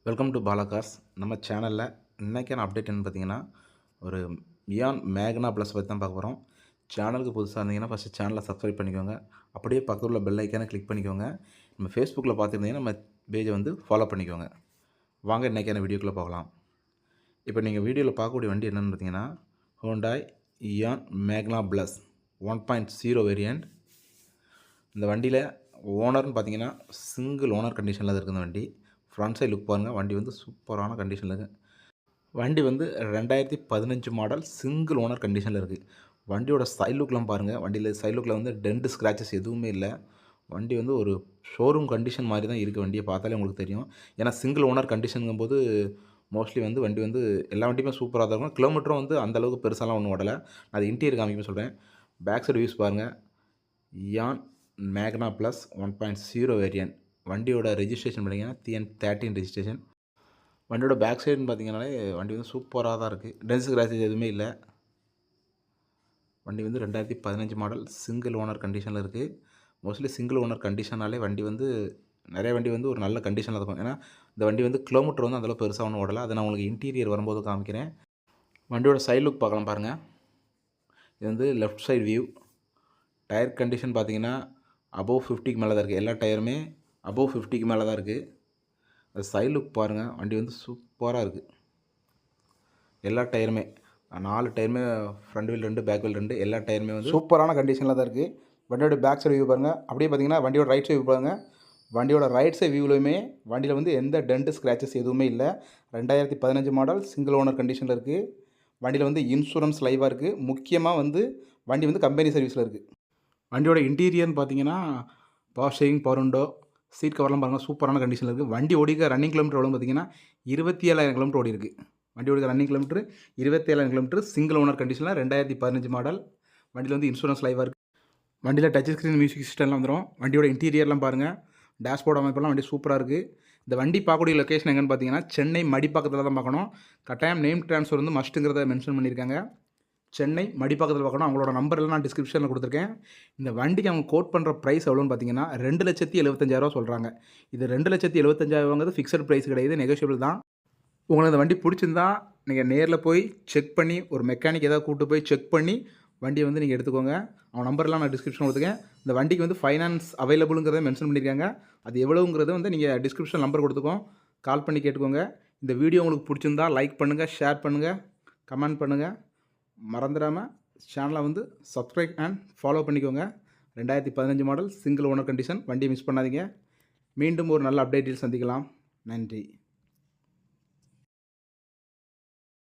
Welcome to Bala cars. நம்ம சேனலில் இன்றைக்கான அப்டேட் என்ன பார்த்தீங்கன்னா, ஒரு இயான் மேக்னா ப்ளஸ் பற்றி தான் பார்க்க போகிறோம். சேனலுக்கு புதுசாக இருந்தீங்கன்னா ஃபஸ்ட்டு சேனலை சப்ஸ்கிரைப் பண்ணிக்கோங்க. அப்படியே பக்கத்தில் உள்ள பெல் ஐக்கானை கிளிக் பண்ணிக்கோங்க. நம்ம ஃபேஸ்புக்கில் பார்த்துருந்தீங்கன்னா நம்ம பேஜை ஃபாலோ பண்ணிக்கோங்க. வாங்க இன்றைக்கான வீடியோக்குள்ளே போகலாம். இப்போ நீங்கள் வீடியோவில் பார்க்கக்கூடிய வண்டி என்னென்னு பார்த்தீங்கன்னா, ஹோண்டாய் இயான் மேக்னா ப்ளஸ் 1.0 வேரியண்ட். இந்த வண்டியில் ஓனர்னு பார்த்தீங்கன்னா சிங்கிள் ஓனர் கண்டிஷனில் இருக்குது இந்த வண்டி. ஃப்ரண்ட் சைடு லுக் பாருங்கள், வண்டி சூப்பரான கண்டிஷனில் இருக்குது. வண்டி 2015 மாடல் சிங்கிள் ஓனர் கண்டிஷனில் இருக்குது. வண்டியோட சைட் லுக்லாம் பாருங்கள், வண்டியில் சைட் லுக்கில் டென்ட் ஸ்க்ராச்சஸ் எதுவுமே இல்லை. வண்டி ஒரு ஷோரூம் கண்டிஷன் மாதிரி தான் இருக்குது. வண்டியை பார்த்தாலே உங்களுக்கு தெரியும். ஏன்னா சிங்கிள் ஓனர் கண்டிஷனுங்கும்போது மோஸ்ட்லி வண்டி எல்லா வண்டியுமே சூப்பராக தான் இருக்கும். கிலோமீட்டரும் அந்தளவுக்கு பெருசாலாம் ஒன்றும் ஓடலை. அது இன்டீரியர் காமிக்க சொல்கிறேன். பேக் சைடு வியூஸ் பாருங்கள். இயான் மேக்னா ப்ளஸ் 1.0 வேரியன்ட். வண்டியோட ரெஜிஸ்ட்ரேஷன் பார்த்தீங்கன்னா TN13 ரெஜிஸ்ட்ரேஷன். வண்டியோட பேக் சைடுன்னு பார்த்தீங்கன்னாலே வண்டி சூப்பராக தான் இருக்குது. டென்ஸ் ஸ்க்ராச்சஸ் எதுவுமே இல்லை. வண்டி 2015 மாடல் சிங்கிள் ஓனர் கண்டிஷனில் இருக்குது. மோஸ்ட்லி சிங்கிள் ஓனர் கண்டிஷனாலே வண்டி நிறைய வண்டி ஒரு நல்ல கண்டிஷனில் இருக்கும். ஏன்னா இந்த வண்டி கிலோமீட்டர் அந்தளவு பெருசாக ஒன்றும் ஓடலை. அதை நான் உங்களுக்கு இன்டீரியர் வரும்போது காமிக்கிறேன். வண்டியோட சைட் லுக் பார்க்கலாம் பாருங்கள். இது left side view. Tyre condition பார்த்தீங்கன்னா அபோவ் 50க்கு மேலே தான் இருக்குது. எல்லா டயருமே அபோவ் 50க்கு மேலே தான் இருக்குது. அது சைட் லுக் பாருங்கள், வண்டி சூப்பராக இருக்குது. எல்லா டயருமே 4 டயருமே ஃப்ரண்ட் வீல் 2, பேக் வீல் 2, எல்லா டயருமே சூப்பரான கண்டிஷனில் தான் இருக்குது. வண்டியோட பேக் சைடு வியூ பாருங்கள். அப்படியே பார்த்தீங்கன்னா வண்டியோட ரைட் சைடு வியூ பாருங்கள். வண்டியோட ரைட் சைடு வியூவிலுமே வண்டியில் எந்த டென்ட் ஸ்க்ராச்சஸ் எதுவுமே இல்லை. 2015 மாடல் சிங்கிள் ஓனர் கண்டிஷனில் இருக்குது. வண்டியில் இன்சூரன்ஸ் லைவாக இருக்குது. முக்கியமாக வண்டி கம்பெனி சர்வீஸில் இருக்குது. வண்டியோட இன்டீரியர்னு பார்த்தீங்கன்னா power steering, power window, seat கவர்லாம் பாருங்கள், சூப்பரான கண்டிஷனில் இருக்குது. வண்டி ஓடிக்க ரன்னிங் கிலோமீட்டர் எவ்வளோ பார்த்தீங்கன்னா 27,000 கிலோமீட்டர் ஓடி இருக்குது. வண்டி ஓடிக்க running kilometre 27,000 kilometre. Single owner கண்டிஷனில் 2015 மாடல். வண்டியில் இன்சூரன்ஸ் லைவாக இருக்குது. வண்டியில் டச் ஸ்க்ரீன் மியூசிக் சிஸ்டம்லாம் வந்துடும். வண்டியோட இன்டீரியர்லாம் பாருங்கள், டேஷ்போர்ட் அமைப்பெல்லாம் வண்டி சூப்பராக இருக்குது. இந்த வண்டி பார்க்கக்கூடிய லொக்கேஷன் எங்கன்னு பார்த்தீங்கன்னா சென்னை மடிப்பாக்கத்தில் தான் பார்க்கணும். கட்டாயம் நேம் ட்ரான்ஸ்ஃபர் மஸ்ட்டுங்கிறத மென்ஷன் பண்ணியிருக்காங்க. சென்னை மடிப்பாக்கத்தில் பார்க்கணும். அவங்களோட நம்பர்லாம் நான் டிஸ்கிரிப்ஷனில் கொடுத்துருக்கேன். இந்த வண்டிக்கு அவங்க கோட் பண்ணுற ப்ரைஸ் எவ்வளோன்னு பார்த்தீங்கன்னா 2,75,000 சொல்கிறாங்க. இது 2,75,000 ஃபிக்ஸட் ப்ரைஸ் கிடையாது, நெகோஷியபிள் தான். உங்களுக்கு இந்த வண்டி பிடிச்சிருந்தா நீங்கள் நேரில் போய் செக் பண்ணி, ஒரு மெக்கானிக் ஏதாவது கூப்பிட்டு போய் செக் பண்ணி வண்டியை நீங்கள் எடுத்துக்கோங்க. அவன் நம்பர்லாம் நான் டிஸ்கிரிப்ஷன் கொடுத்துருக்கேன். இந்த வண்டிக்கு ஃபைனான்ஸ் அவைலபிளுங்கிறத மென்ஷன் பண்ணியிருக்காங்க. அது எவ்வளோங்கிறத நீங்கள் டிஸ்கிரிப்ஷன் நம்பர் கொடுத்துக்கோங்க, கால் பண்ணி கேட்டுக்கோங்க. இந்த வீடியோ உங்களுக்கு பிடிச்சிருந்தா லைக் பண்ணுங்கள், ஷேர் பண்ணுங்கள், கமெண்ட் பண்ணுங்கள். மறந்துடாமல் சேனலை சப்ஸ்கிரைப் அண்ட் ஃபாலோ பண்ணிக்கோங்க. 2015 மாடல் சிங்கிள் ஓனர் கண்டிஷன். வண்டியை மிஸ் பண்ணாதீங்க. மீண்டும் ஒரு நல்ல அப்டேட்டில் சந்திக்கலாம். நன்றி.